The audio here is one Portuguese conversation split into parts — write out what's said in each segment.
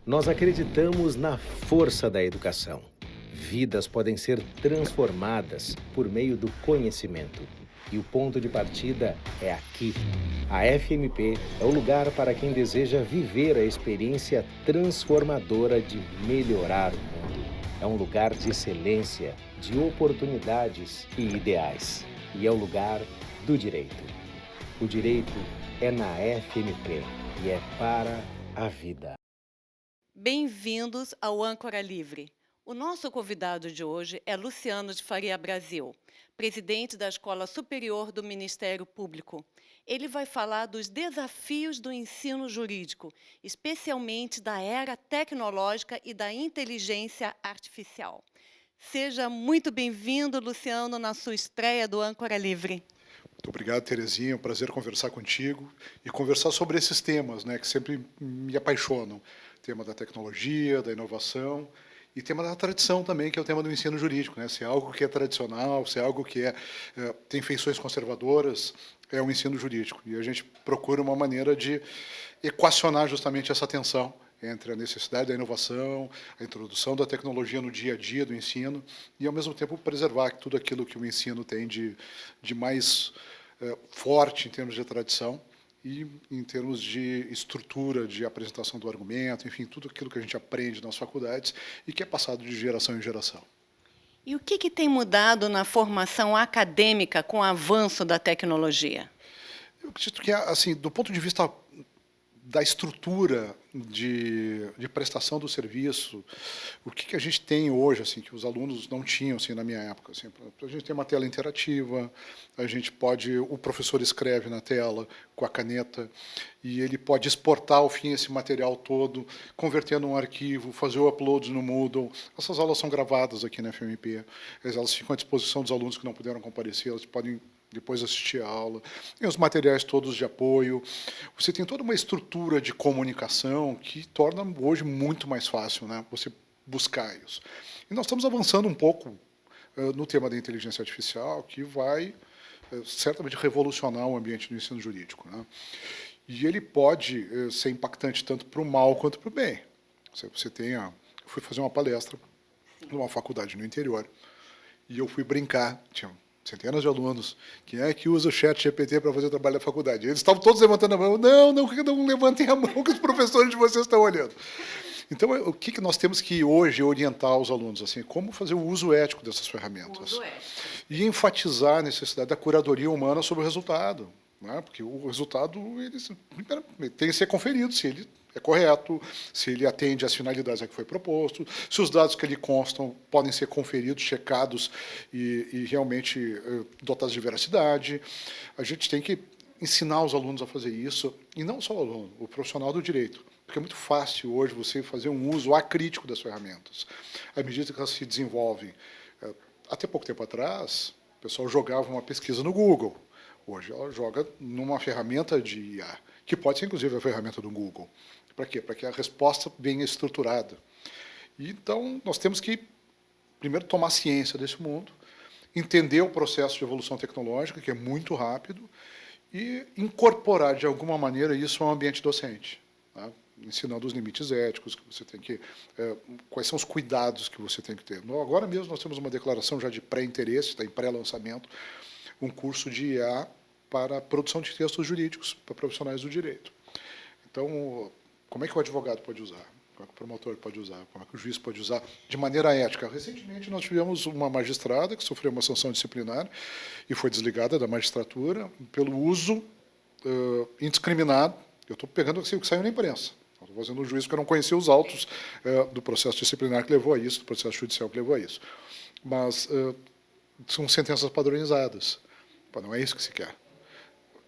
Nós acreditamos na força da educação. Vidas podem ser transformadas por meio do conhecimento. E o ponto de partida é aqui. A FMP é o lugar para quem deseja viver a experiência transformadora de melhorar o mundo. É um lugar de excelência, de oportunidades e ideais. E é o lugar do direito. O direito é na FMP e é para a vida. Bem-vindos ao Âncora Livre. O nosso convidado de hoje é Luciano de Faria Brasil, presidente da Escola Superior do Ministério Público. Ele vai falar dos desafios do ensino jurídico, especialmente da era tecnológica e da inteligência artificial. Seja muito bem-vindo, Luciano, na sua estreia do Âncora Livre. Muito obrigado, Terezinha. É um prazer conversar contigo e conversar sobre esses temas, né, que sempre me apaixonam. O tema da tecnologia, da inovação e tema da tradição também, que é o tema do ensino jurídico, né? Se é algo que é tradicional, se é algo que tem feições conservadoras, é o ensino jurídico. E a gente procura uma maneira de equacionar justamente essa tensão entre a necessidade da inovação, a introdução da tecnologia no dia a dia do ensino e, ao mesmo tempo, preservar tudo aquilo que o ensino tem de mais forte em termos de tradição e em termos de estrutura, de apresentação do argumento, enfim, tudo aquilo que a gente aprende nas faculdades e que é passado de geração em geração. E o que tem mudado na formação acadêmica com o avanço da tecnologia? Eu acredito que, assim, do ponto de vista da estrutura de prestação do serviço, o que a gente tem hoje, assim, que os alunos não tinham, assim, na minha época, assim, a gente tem uma tela interativa, a gente pode, o professor escreve na tela com a caneta e ele pode exportar ao fim esse material todo, converter num arquivo, fazer o upload no Moodle. Essas aulas são gravadas aqui na FMP, elas ficam à disposição dos alunos que não puderam comparecer, elas podem depois assistir a aula, tem os materiais todos de apoio. Você tem toda uma estrutura de comunicação que torna hoje muito mais fácil, né, você buscar isso. E nós estamos avançando um pouco no tema da inteligência artificial, que vai certamente revolucionar o ambiente do ensino jurídico, né? E ele pode ser impactante tanto para o mal quanto para o bem. Você tem eu fui fazer uma palestra numa faculdade no interior e eu fui brincar, tinha centenas de alunos, quem é que usa o chat GPT para fazer o trabalho da faculdade? Eles estavam todos levantando a mão, não levantem a mão que os professores de vocês estão olhando. Então, o que nós temos que hoje orientar os alunos? Assim, como fazer o uso ético dessas ferramentas? E enfatizar a necessidade da curadoria humana sobre o resultado. Né? Porque o resultado ele tem que ser conferido, se ele é correto, se ele atende às finalidades a que foi proposto, se os dados que ali constam podem ser conferidos, checados e realmente dotados de veracidade. A gente tem que ensinar os alunos a fazer isso, e não só o aluno, o profissional do direito, porque é muito fácil hoje você fazer um uso acrítico das ferramentas. À medida que elas se desenvolvem, até pouco tempo atrás, o pessoal jogava uma pesquisa no Google. Hoje ela joga numa ferramenta de IA, que pode ser inclusive a ferramenta do Google. Para quê? Para que a resposta venha estruturada. E, então, nós temos que, primeiro, tomar ciência desse mundo, entender o processo de evolução tecnológica, que é muito rápido, e incorporar, de alguma maneira, isso ao ambiente docente. Tá? Ensinando os limites éticos que você tem que... quais são os cuidados que você tem que ter. Agora mesmo nós temos uma declaração já de pré-interesse, está em pré-lançamento, um curso de IA para produção de textos jurídicos para profissionais do direito. Então, como é que o advogado pode usar? Como é que o promotor pode usar? Como é que o juiz pode usar de maneira ética? Recentemente, nós tivemos uma magistrada que sofreu uma sanção disciplinar e foi desligada da magistratura pelo uso indiscriminado. Eu estou pegando assim, o que saiu na imprensa. Estou fazendo um juízo que eu não conhecia os autos do processo disciplinar que levou a isso, do processo judicial que levou a isso. Mas são sentenças padronizadas. Não é isso que se quer.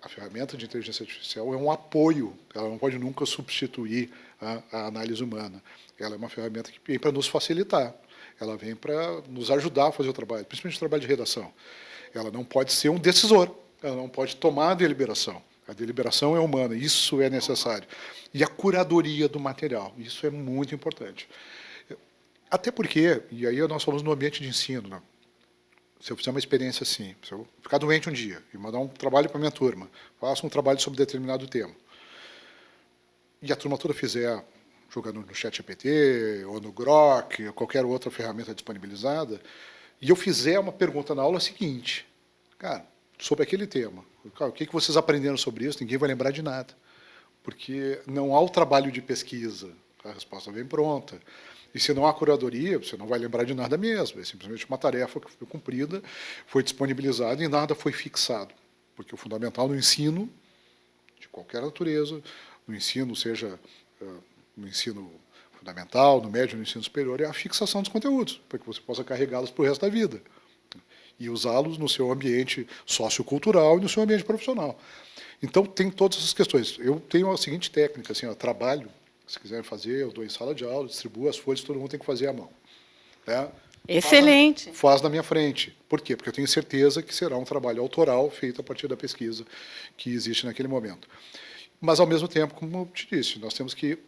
A ferramenta de inteligência artificial é um apoio, ela não pode nunca substituir a análise humana. Ela é uma ferramenta que vem para nos facilitar, ela vem para nos ajudar a fazer o trabalho, principalmente o trabalho de redação. Ela não pode ser um decisor, ela não pode tomar a deliberação. A deliberação é humana, isso é necessário. E a curadoria do material, isso é muito importante. Até porque, e aí nós falamos no ambiente de ensino, né? Se eu fizer uma experiência assim, se eu ficar doente um dia e mandar um trabalho para a minha turma, faço um trabalho sobre determinado tema, e a turma toda fizer jogando no ChatGPT, ou no Grok, ou qualquer outra ferramenta disponibilizada, e eu fizer uma pergunta na aula seguinte, cara, sobre aquele tema, cara, o que vocês aprenderam sobre isso? Ninguém vai lembrar de nada, porque não há o trabalho de pesquisa, a resposta vem pronta. E se não há curadoria, você não vai lembrar de nada mesmo, é simplesmente uma tarefa que foi cumprida, foi disponibilizada e nada foi fixado. Porque o fundamental no ensino, de qualquer natureza, no ensino, seja no ensino fundamental, no médio, no ensino superior, é a fixação dos conteúdos, para que você possa carregá-los para o resto da vida e usá-los no seu ambiente sociocultural e no seu ambiente profissional. Então, tem todas essas questões. Eu tenho a seguinte técnica, assim, trabalho, se quiserem fazer, eu dou em sala de aula, distribuo as folhas, todo mundo tem que fazer à mão. Né? Excelente. Faz na minha frente. Por quê? Porque eu tenho certeza que será um trabalho autoral feito a partir da pesquisa que existe naquele momento. Mas, ao mesmo tempo, como eu te disse, nós temos que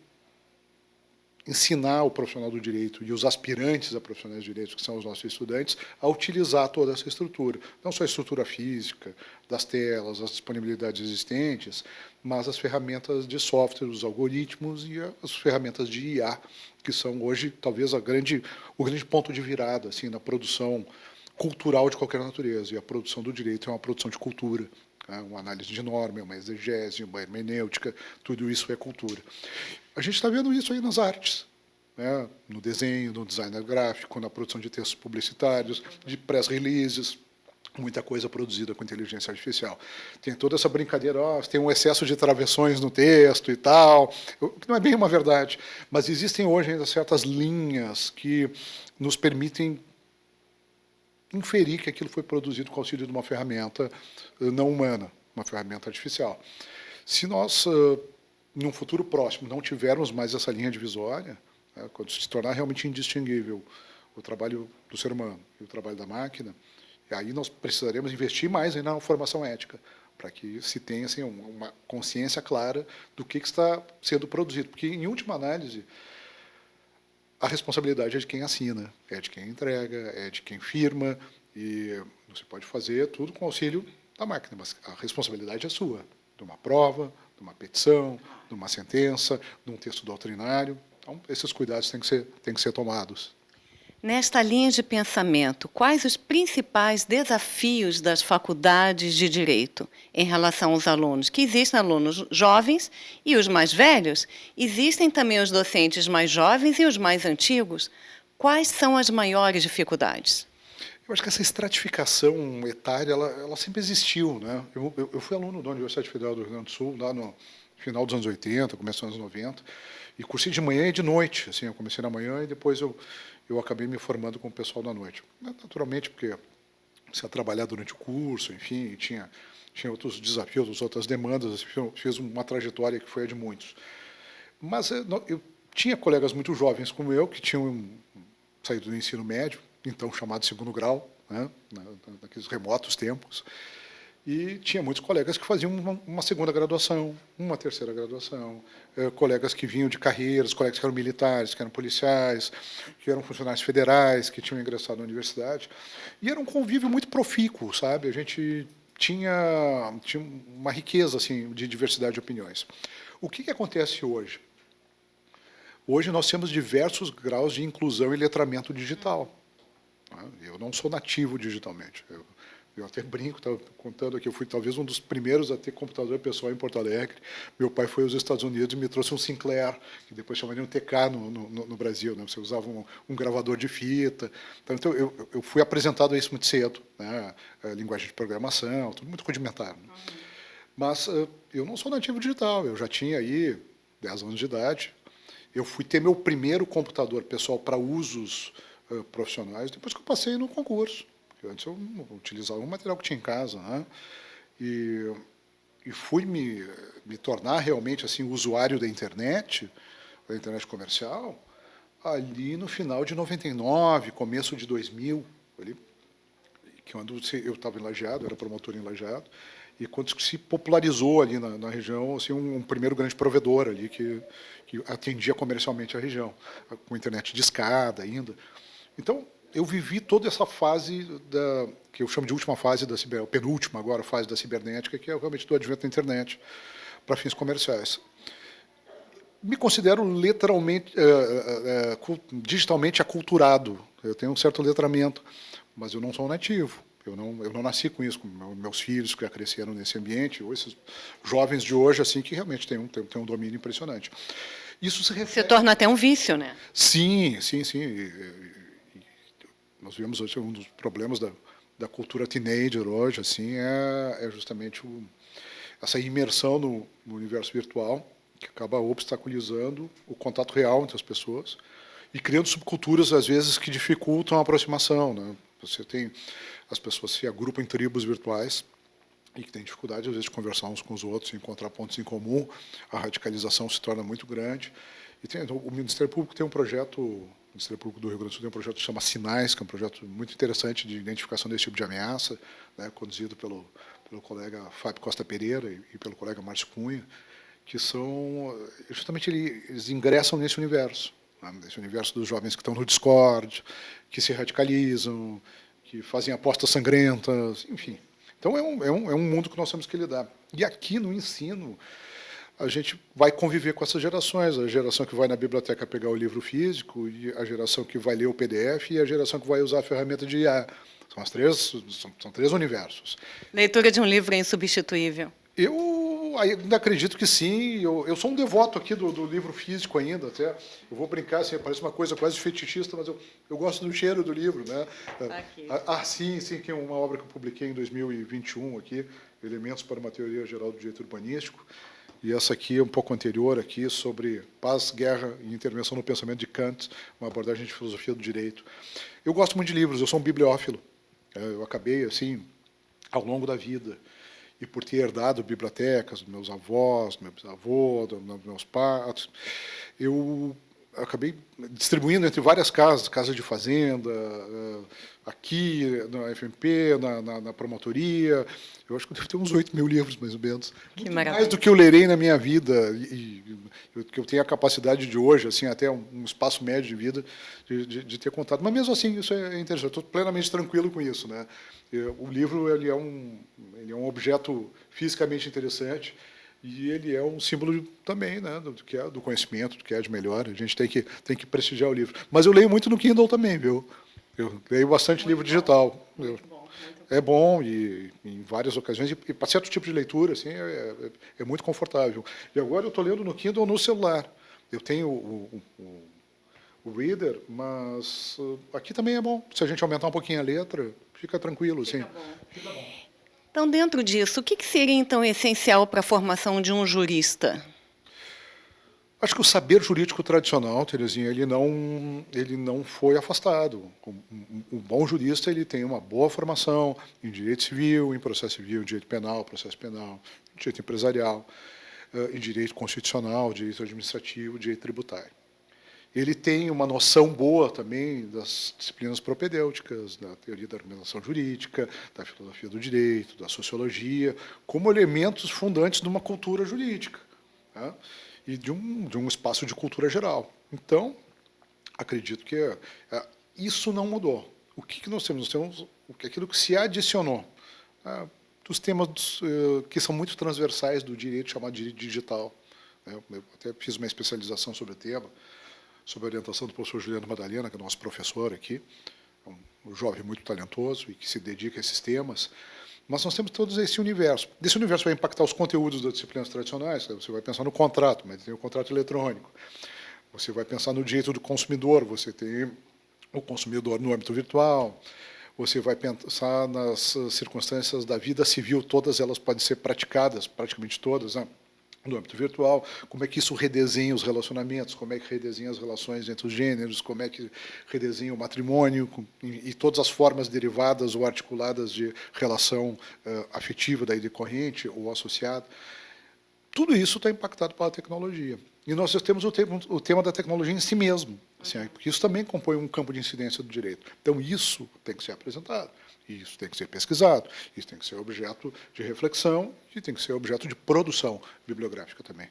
ensinar o profissional do direito e os aspirantes a profissionais de direito, que são os nossos estudantes, a utilizar toda essa estrutura. Não só a estrutura física, das telas, as disponibilidades existentes, mas as ferramentas de software, os algoritmos e as ferramentas de IA, que são hoje, talvez, o grande ponto de virada assim, na produção cultural de qualquer natureza. E a produção do direito é uma produção de cultura. Uma análise de norma, uma exegese, uma hermenêutica, tudo isso é cultura. A gente está vendo isso aí nas artes, né? No desenho, no design gráfico, na produção de textos publicitários, de press releases, muita coisa produzida com inteligência artificial. Tem toda essa brincadeira, tem um excesso de travessões no texto e tal, que não é bem uma verdade, mas existem hoje ainda certas linhas que nos permitem inferir que aquilo foi produzido com o auxílio de uma ferramenta não humana, uma ferramenta artificial. Se nós, num futuro próximo, não tivermos mais essa linha divisória, né, quando se tornar realmente indistinguível o trabalho do ser humano e o trabalho da máquina, aí nós precisaremos investir mais na formação ética, para que se tenha assim, uma consciência clara do que está sendo produzido. Porque, em última análise, a responsabilidade é de quem assina, é de quem entrega, é de quem firma, e você pode fazer tudo com auxílio da máquina, mas a responsabilidade é sua, de uma prova, de uma petição, de uma sentença, de um texto doutrinário. Então, esses cuidados têm que ser tomados. Nesta linha de pensamento, quais os principais desafios das faculdades de Direito em relação aos alunos? Que existem alunos jovens e os mais velhos, existem também os docentes mais jovens e os mais antigos. Quais são as maiores dificuldades? Eu acho que essa estratificação etária, ela sempre existiu, né? Eu fui aluno da Universidade Federal do Rio Grande do Sul, lá no final dos anos 80, começo dos anos 90, e cursei de manhã e de noite. Assim, eu comecei na manhã e depois eu acabei me formando com o pessoal da noite. Naturalmente, porque você ia trabalhar durante o curso, enfim, tinha outros desafios, outras demandas, assim, fiz uma trajetória que foi a de muitos. Mas eu tinha colegas muito jovens como eu, que tinham saído do ensino médio, então chamado segundo grau, né, naqueles remotos tempos, e tinha muitos colegas que faziam uma segunda graduação, uma terceira graduação, colegas que vinham de carreiras, colegas que eram militares, que eram policiais, que eram funcionários federais, que tinham ingressado na universidade, e era um convívio muito profícuo, sabe? A gente tinha uma riqueza assim, de diversidade de opiniões. O que acontece hoje? Hoje nós temos diversos graus de inclusão e letramento digital. Eu não sou nativo digitalmente. Eu até brinco, estava contando aqui, eu fui talvez um dos primeiros a ter computador pessoal em Porto Alegre. Meu pai foi aos Estados Unidos e me trouxe um Sinclair, que depois chamaria um TK no Brasil. Né? Você usava um gravador de fita. Então, eu fui apresentado a isso muito cedo, né? A linguagem de programação, tudo muito rudimentar. Né? Mas eu não sou nativo digital, eu já tinha aí 10 anos de idade. Eu fui ter meu primeiro computador pessoal para usos profissionais depois que eu passei no concurso. Antes eu utilizava um material que tinha em casa, né? E fui me tornar realmente assim usuário da internet comercial, ali no final de 99, começo de 2000, ali, que quando eu estava em Lajeado, era promotor em Lajeado, e quando se popularizou ali na região, assim, um primeiro grande provedor ali que atendia comercialmente a região, com internet de escada ainda. Então, eu vivi toda essa fase, que eu chamo de última fase, penúltima agora fase da cibernética, que é realmente do advento da internet para fins comerciais. me considero literalmente, digitalmente aculturado. Eu tenho um certo letramento, mas eu não sou um nativo. Eu não nasci com isso, com meus filhos que já cresceram nesse ambiente, ou esses jovens de hoje, assim, que realmente têm um domínio impressionante. Isso se reflete... Se torna até um vício, né? Sim, sim, sim. Nós vemos hoje um dos problemas da cultura teenager hoje, assim, é justamente essa imersão no universo virtual, que acaba obstaculizando o contato real entre as pessoas e criando subculturas, às vezes, que dificultam a aproximação, né? Você tem... As pessoas se agrupam em tribos virtuais e que têm dificuldade, às vezes, de conversar uns com os outros, encontrar pontos em comum. A radicalização se torna muito grande. E o Ministério Público tem um projeto, o Ministério Público do Rio Grande do Sul tem um projeto que se chama Sinais, que é um projeto muito interessante de identificação desse tipo de ameaça, né, conduzido pelo colega Fábio Costa Pereira e pelo colega Márcio Cunha, que são, justamente, eles ingressam nesse universo, né, nesse universo dos jovens que estão no Discord, que se radicalizam, que fazem apostas sangrentas, enfim. Então, é um mundo que nós temos que lidar. E aqui no ensino, a gente vai conviver com essas gerações, a geração que vai na biblioteca pegar o livro físico, e a geração que vai ler o PDF, e a geração que vai usar a ferramenta de IA. São três universos. Leitura de um livro é insubstituível. Eu ainda acredito que sim. Eu sou um devoto aqui do livro físico ainda, até. Eu vou brincar, assim, parece uma coisa quase fetichista, mas eu gosto do cheiro do livro, né? Aqui. Sim, que é uma obra que eu publiquei em 2021 aqui, Elementos para uma Teoria Geral do Direito Urbanístico. E essa aqui é um pouco anterior aqui, sobre paz, guerra e intervenção no pensamento de Kant, uma abordagem de filosofia do direito. Eu gosto muito de livros, eu sou um bibliófilo. Eu acabei, assim, ao longo da vida, e por ter herdado bibliotecas dos meus avós, do meu bisavô, dos meus pais, eu acabei distribuindo entre várias casas, casa de fazenda, aqui na FMP, na promotoria. Eu acho que eu devo ter uns 8 mil livros, mais ou menos. Que muito maravilha. mais do que eu lerei na minha vida, e que eu tenho a capacidade de hoje, assim, até um espaço médio de vida, de ter contato. Mas mesmo assim, isso é interessante. Eu estou plenamente tranquilo com isso, né? O livro, ele é um objeto fisicamente interessante, e ele é um símbolo também, né, do conhecimento, do que é de melhor. A gente tem que prestigiar o livro. Mas eu leio muito no Kindle também, viu? Eu leio bastante livro digital. É bom, e em várias ocasiões, e para certo tipo de leitura, assim, é muito confortável. E agora eu estou lendo no Kindle no celular. Eu tenho o Reader, mas aqui também é bom. Se a gente aumentar um pouquinho a letra, fica tranquilo. Fica bom. Fica bom. Então, dentro disso, o que seria, então, essencial para a formação de um jurista? Acho que o saber jurídico tradicional, Terezinha, ele não foi afastado. Um bom jurista, ele tem uma boa formação em direito civil, em processo civil, em direito penal, processo penal, em direito empresarial, em direito constitucional, direito administrativo, direito tributário. Ele tem uma noção boa também das disciplinas propedêuticas, da teoria da argumentação jurídica, da filosofia do direito, da sociologia, como elementos fundantes de uma cultura jurídica, tá? E de um espaço de cultura geral. Então, acredito que isso não mudou. O que nós temos? Nós temos aquilo que se adicionou, dos temas que são muito transversais do direito, chamado direito digital. Eu até fiz uma especialização sobre o tema, sob a orientação do professor Juliano Madalena, que é nosso professor aqui, um jovem muito talentoso e que se dedica a esses temas. Mas nós temos todo esse universo. Desse universo vai impactar os conteúdos das disciplinas tradicionais. Você vai pensar no contrato, mas tem o contrato eletrônico. Você vai pensar no direito do consumidor, você tem o consumidor no âmbito virtual. Você vai pensar nas circunstâncias da vida civil, todas elas podem ser praticadas, praticamente todas, né, no âmbito virtual. Como é que isso redesenha os relacionamentos, como é que redesenha as relações entre os gêneros, como é que redesenha o matrimônio e todas as formas derivadas ou articuladas de relação afetiva daí decorrente ou associada. Tudo isso está impactado pela tecnologia. E nós temos o tema da tecnologia em si mesmo, assim, porque isso também compõe um campo de incidência do direito. Então, isso tem que ser apresentado, isso tem que ser pesquisado, isso tem que ser objeto de reflexão e tem que ser objeto de produção bibliográfica também.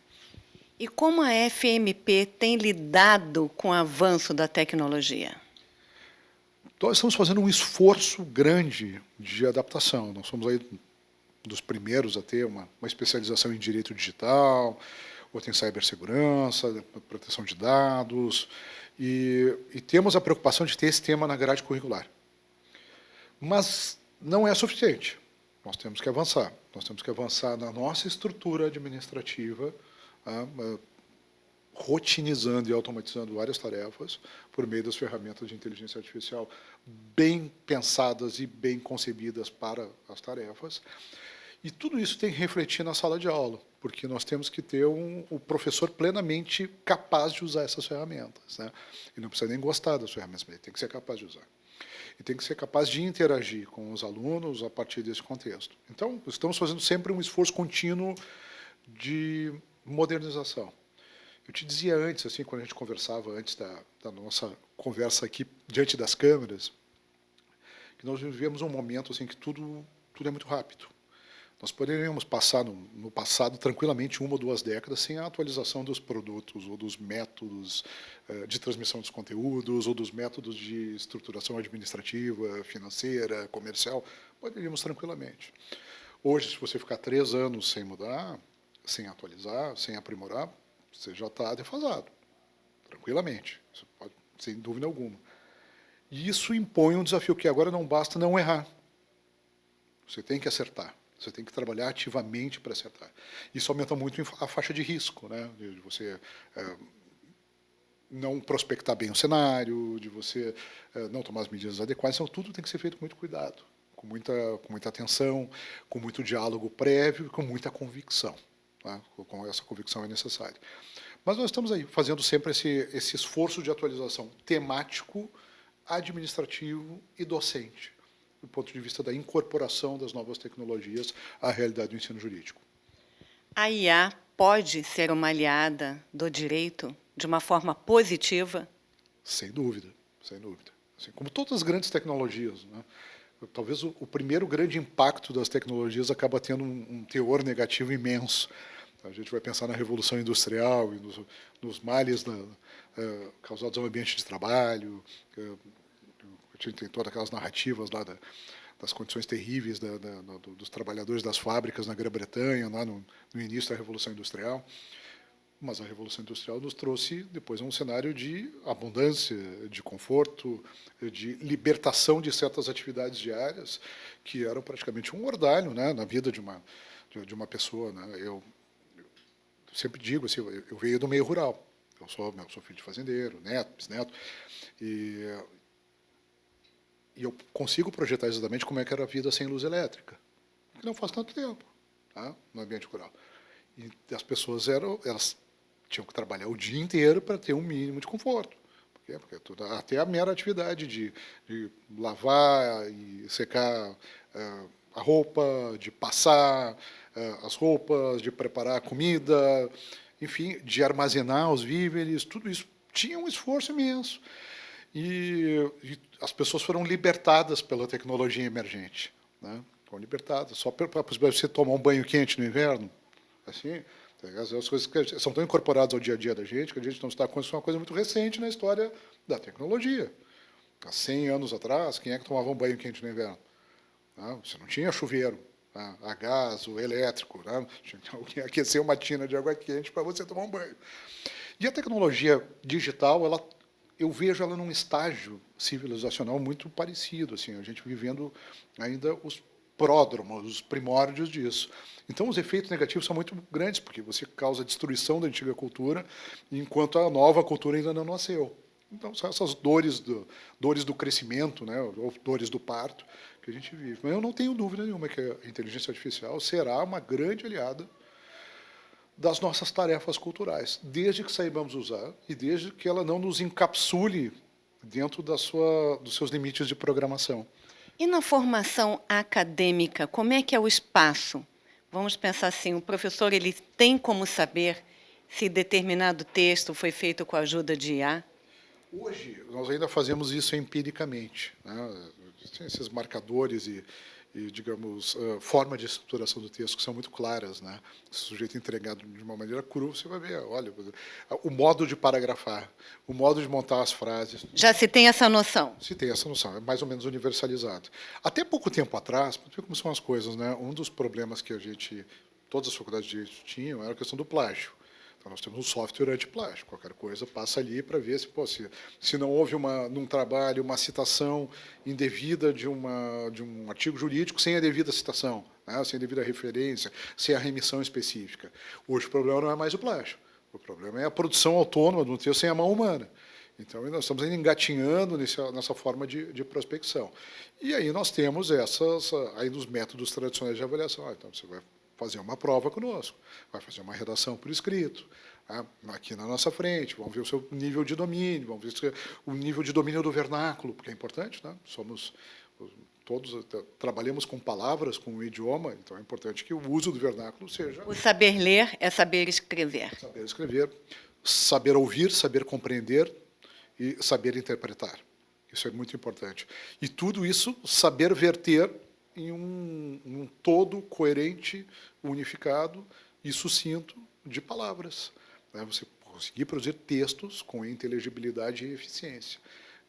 E como a FMP tem lidado com o avanço da tecnologia? Nós estamos fazendo um esforço grande de adaptação. Nós somos aí dos primeiros a ter uma especialização em direito digital, ou tem cibersegurança, proteção de dados, e temos a preocupação de ter esse tema na grade curricular. Mas não é suficiente. Nós temos que avançar. Nós temos que avançar na nossa estrutura administrativa, rotinizando e automatizando várias tarefas por meio das ferramentas de inteligência artificial bem pensadas e bem concebidas para as tarefas. E tudo isso tem que refletir na sala de aula, porque nós temos que ter o professor plenamente capaz de usar essas ferramentas, né? E não precisa nem gostar das ferramentas, mas ele tem que ser capaz de usar. E tem que ser capaz de interagir com os alunos a partir desse contexto. Então, estamos fazendo sempre um esforço contínuo de modernização. Eu te dizia antes, assim, quando a gente conversava antes da nossa conversa aqui diante das câmeras, que nós vivemos um momento assim que tudo é muito rápido. Nós poderíamos passar no passado tranquilamente 1 ou 2 décadas sem a atualização dos produtos ou dos métodos de transmissão dos conteúdos ou dos métodos de estruturação administrativa, financeira, comercial. Poderíamos tranquilamente. Hoje, se você ficar 3 anos sem mudar, sem atualizar, sem aprimorar, você já está defasado, tranquilamente, você pode, sem dúvida alguma. E isso impõe um desafio que agora não basta não errar. Você tem que acertar. Você tem que trabalhar ativamente para acertar. Isso aumenta muito a faixa de risco, né? De você não prospectar bem o cenário, de você não tomar as medidas adequadas. Então, tudo tem que ser feito com muito cuidado, com muita atenção, com muito diálogo prévio e com muita convicção. Tá? Com essa convicção é necessária. Mas nós estamos aí fazendo sempre esse esforço de atualização temático, administrativo e docente, do ponto de vista da incorporação das novas tecnologias à realidade do ensino jurídico. A IA pode ser uma aliada do direito de uma forma positiva? Sem dúvida, sem dúvida. Assim, como todas as grandes tecnologias, né? Talvez o primeiro grande impacto das tecnologias acaba tendo um teor negativo imenso. A gente vai pensar na Revolução Industrial e nos males causados ao ambiente de trabalho. A gente tem todas aquelas narrativas lá das condições terríveis dos trabalhadores das fábricas na Grã-Bretanha, lá no início da Revolução Industrial. Mas a Revolução Industrial nos trouxe depois um cenário de abundância, de conforto, de libertação de certas atividades diárias que eram praticamente um ordalho, né, na vida de uma pessoa. Né? Eu sempre digo assim, eu venho do meio rural. Eu sou filho de fazendeiro, neto, bisneto, e eu consigo projetar exatamente como é que era a vida sem luz elétrica, que não faz tanto tempo, tá, no ambiente rural. E as pessoas elas tinham que trabalhar o dia inteiro para ter um mínimo de conforto. Porque até a mera atividade de lavar e secar a roupa, de passar as roupas, de preparar a comida, enfim, de armazenar os víveres, tudo isso tinha um esforço imenso. E as pessoas foram libertadas pela tecnologia emergente. Né? Foram libertadas. Só para você tomar um banho quente no inverno, assim, as coisas que são tão incorporadas ao dia a dia da gente que a gente não está com isso, é uma coisa muito recente na história da tecnologia. Há 100 anos atrás, quem é que tomava um banho quente no inverno? Você não tinha chuveiro a gás, o elétrico, né? Tinha que aquecer uma tina de água quente para você tomar um banho. E a tecnologia digital, eu vejo ela num estágio civilizacional muito parecido, assim, a gente vivendo ainda os pródromos, os primórdios disso. Então, os efeitos negativos são muito grandes, porque você causa destruição da antiga cultura, enquanto a nova cultura ainda não nasceu. Então, são essas dores do crescimento, né, ou dores do parto, que a gente vive. Mas eu não tenho dúvida nenhuma que a inteligência artificial será uma grande aliada das nossas tarefas culturais, desde que saibamos usar e desde que ela não nos encapsule dentro dos seus limites de programação. E na formação acadêmica, como é que é o espaço? Vamos pensar assim, o professor ele tem como saber se determinado texto foi feito com a ajuda de IA? Hoje, nós ainda fazemos isso empiricamente. Né? Tem esses marcadores e, digamos, forma de estruturação do texto que são muito claras. Né? Se o sujeito entregado de uma maneira crua, você vai ver, olha, o modo de paragrafar, o modo de montar as frases. Já se tem essa noção? Se tem essa noção, é mais ou menos universalizado. Até pouco tempo atrás, para ver como são as coisas, né? Um dos problemas que todas as faculdades de direito tinham era a questão do plágio. Então, nós temos um software antiplágio. Qualquer coisa passa ali para ver se, pô, se não houve num trabalho uma citação indevida de um artigo jurídico sem a devida citação, né, sem a devida referência, sem a remissão específica. Hoje o problema não é mais o plágio. O problema é a produção autônoma de um texto sem a mão humana. Então, nós estamos ainda engatinhando nessa forma de prospecção. E aí nós temos aí nos métodos tradicionais de avaliação. Então, você vai fazer uma prova conosco, vai fazer uma redação por escrito, tá, aqui na nossa frente, vamos ver o seu nível de domínio, vamos ver o nível de domínio do vernáculo, porque é importante, né? Todos trabalhamos com palavras, com o idioma, então é importante que o uso do vernáculo seja... O saber ler é saber escrever. Saber escrever, saber ouvir, saber compreender e saber interpretar. Isso é muito importante. E tudo isso, saber verter em um todo coerente, unificado e sucinto de palavras. Né? Você conseguir produzir textos com inteligibilidade e eficiência.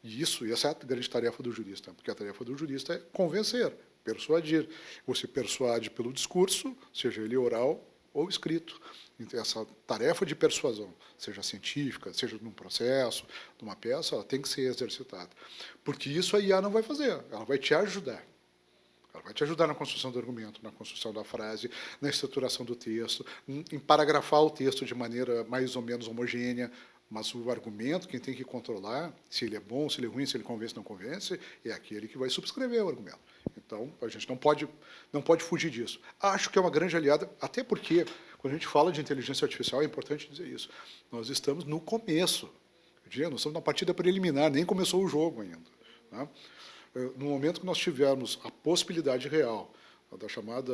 E essa é a grande tarefa do jurista, porque a tarefa do jurista é convencer, persuadir. Você persuade pelo discurso, seja ele oral ou escrito. Então, essa tarefa de persuasão, seja científica, seja num processo, numa peça, ela tem que ser exercitada. Porque isso a IA não vai fazer, ela vai te ajudar. Ela vai te ajudar na construção do argumento, na construção da frase, na estruturação do texto, em paragrafar o texto de maneira mais ou menos homogênea, mas o argumento, quem tem que controlar, se ele é bom, se ele é ruim, se ele convence ou não convence, é aquele que vai subscrever o argumento. Então, a gente não pode fugir disso. Acho que é uma grande aliada, até porque, quando a gente fala de inteligência artificial, é importante dizer isso. Nós estamos no começo. Nós estamos na partida preliminar, nem começou o jogo ainda. Né? No momento que nós tivermos a possibilidade real da chamada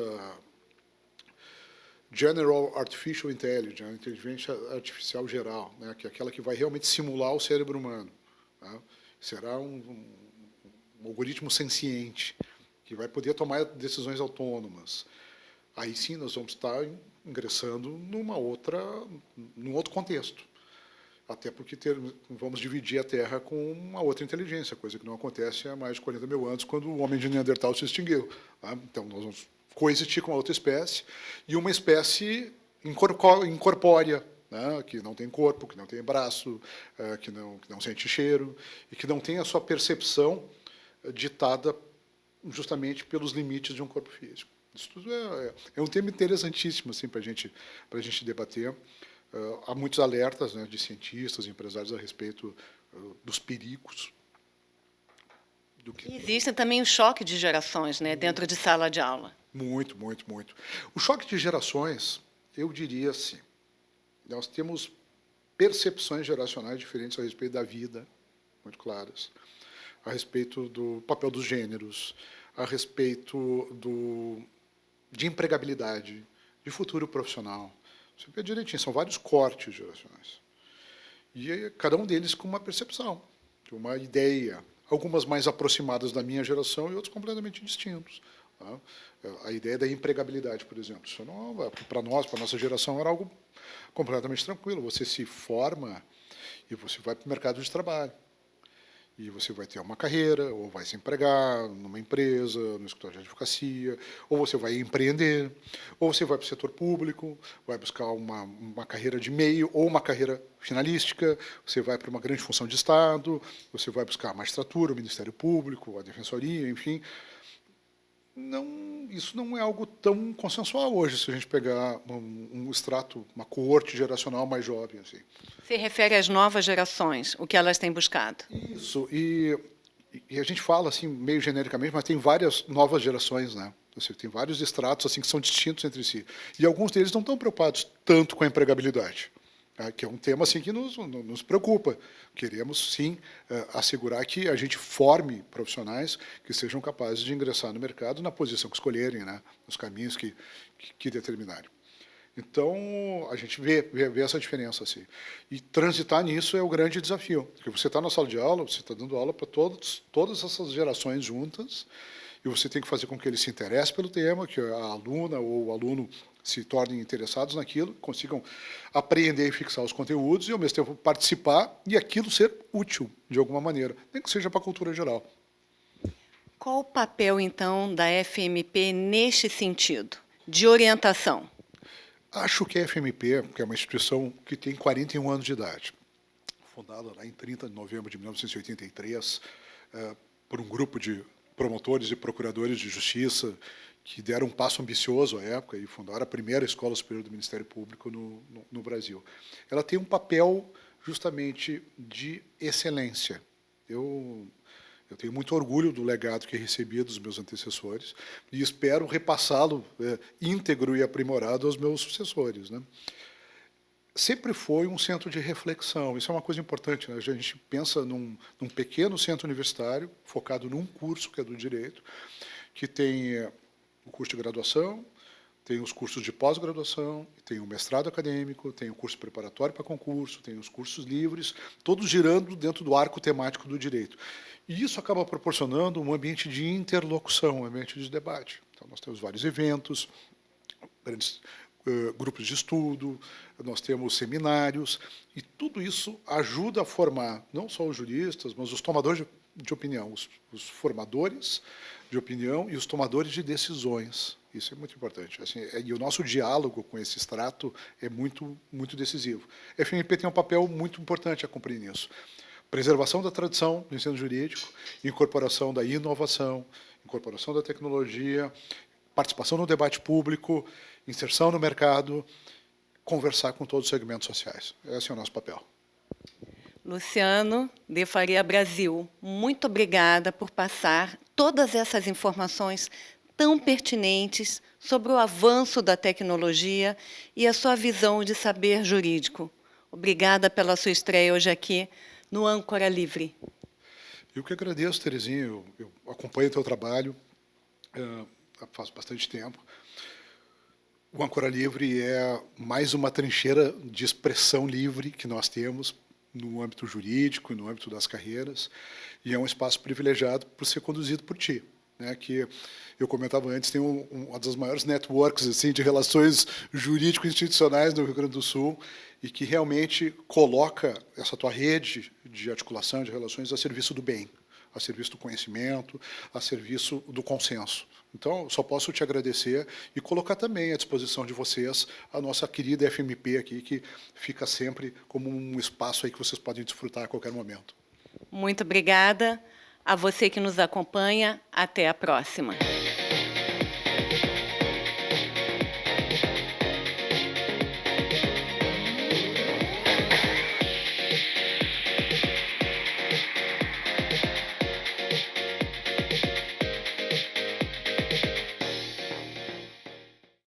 General Artificial Intelligence, a inteligência artificial geral, né, que é aquela que vai realmente simular o cérebro humano, né, será um algoritmo senciente, que vai poder tomar decisões autônomas. Aí sim nós vamos estar ingressando num outro contexto. Até porque vamos dividir a Terra com uma outra inteligência, coisa que não acontece há mais de 40 mil anos, quando o homem de Neandertal se extinguiu. Tá? Então, nós vamos coexistir com uma outra espécie, e uma espécie incorpórea, né? Que não tem corpo, que não tem braço, que não sente cheiro, e que não tem a sua percepção ditada justamente pelos limites de um corpo físico. Isso tudo é um tema interessantíssimo assim, para a gente debater. Há muitos alertas, né, de cientistas, empresários a respeito dos perigos. Existe também o choque de gerações, né, dentro de sala de aula. Muito, muito, muito. O choque de gerações, eu diria assim, nós temos percepções geracionais diferentes a respeito da vida, muito claras, a respeito do papel dos gêneros, a respeito de empregabilidade, de futuro profissional. Você vê direitinho, são vários cortes geracionais. E cada um deles com uma percepção, uma ideia, algumas mais aproximadas da minha geração e outros completamente distintos. Tá? A ideia da empregabilidade, por exemplo, isso não, para nós, para a nossa geração, era algo completamente tranquilo. Você se forma e você vai para o mercado de trabalho. E você vai ter uma carreira, ou vai se empregar numa empresa, no escritório de advocacia, ou você vai empreender, ou você vai para o setor público, vai buscar uma carreira de meio, ou uma carreira finalística, você vai para uma grande função de Estado, você vai buscar a magistratura, o Ministério Público, a Defensoria, enfim. Isso não é algo tão consensual hoje, se a gente pegar um extrato, uma coorte geracional mais jovem. Assim. Se refere às novas gerações, o que elas têm buscado. Isso, e a gente fala assim meio genericamente, mas tem várias novas gerações, né? Você tem vários estratos assim que são distintos entre si. E alguns deles não estão preocupados tanto com a empregabilidade, tá? Que é um tema assim que nos preocupa. Queremos, sim, assegurar que a gente forme profissionais que sejam capazes de ingressar no mercado na posição que escolherem, né? Nos caminhos que determinarem. Então, a gente vê essa diferença. Assim. E transitar nisso é o grande desafio. Porque você está na sala de aula, você está dando aula para todas essas gerações juntas, e você tem que fazer com que eles se interessem pelo tema, que a aluna ou o aluno se tornem interessados naquilo, consigam apreender e fixar os conteúdos, e, ao mesmo tempo, participar e aquilo ser útil, de alguma maneira, nem que seja para a cultura geral. Qual o papel, então, da FMP neste sentido, de orientação? Acho que a FMP, que é uma instituição que tem 41 anos de idade, fundada lá em 30 de novembro de 1983, por um grupo de promotores e procuradores de justiça que deram um passo ambicioso à época e fundaram a primeira escola superior do Ministério Público no Brasil. Ela tem um papel justamente de excelência. Eu tenho muito orgulho do legado que recebi dos meus antecessores e espero repassá-lo íntegro e aprimorado aos meus sucessores, né? Sempre foi um centro de reflexão, isso é uma coisa importante, né? A gente pensa num pequeno centro universitário, focado num curso, que é do Direito, que tem o curso de graduação, tem os cursos de pós-graduação, tem o mestrado acadêmico, tem o curso preparatório para concurso, tem os cursos livres, todos girando dentro do arco temático do direito. E isso acaba proporcionando um ambiente de interlocução, um ambiente de debate. Então, nós temos vários eventos, grandes grupos de estudo, nós temos seminários, e tudo isso ajuda a formar não só os juristas, mas os tomadores de opinião, os formadores de opinião e os tomadores de decisões. Isso é muito importante. Assim, e o nosso diálogo com esse extrato é muito decisivo. A FMP tem um papel muito importante a cumprir nisso. Preservação da tradição do ensino jurídico, incorporação da inovação, incorporação da tecnologia, participação no debate público, inserção no mercado, conversar com todos os segmentos sociais. Esse é o nosso papel. Luciano de Faria Brasil, muito obrigada por passar todas essas informações tão pertinentes sobre o avanço da tecnologia e a sua visão de saber jurídico. Obrigada pela sua estreia hoje aqui no Âncora Livre. Eu que agradeço, Terezinha. Eu acompanho o teu trabalho faz bastante tempo. O Âncora Livre é mais uma trincheira de expressão livre que nós temos no âmbito jurídico, no âmbito das carreiras, e é um espaço privilegiado por ser conduzido por ti, né? Que eu comentava antes, tem uma das maiores networks assim de relações jurídico-institucionais no Rio Grande do Sul e que realmente coloca essa tua rede de articulação de relações a serviço do bem, a serviço do conhecimento, a serviço do consenso. Então, só posso te agradecer e colocar também à disposição de vocês a nossa querida FMP aqui, que fica sempre como um espaço aí que vocês podem desfrutar a qualquer momento. Muito obrigada. A você que nos acompanha, até a próxima.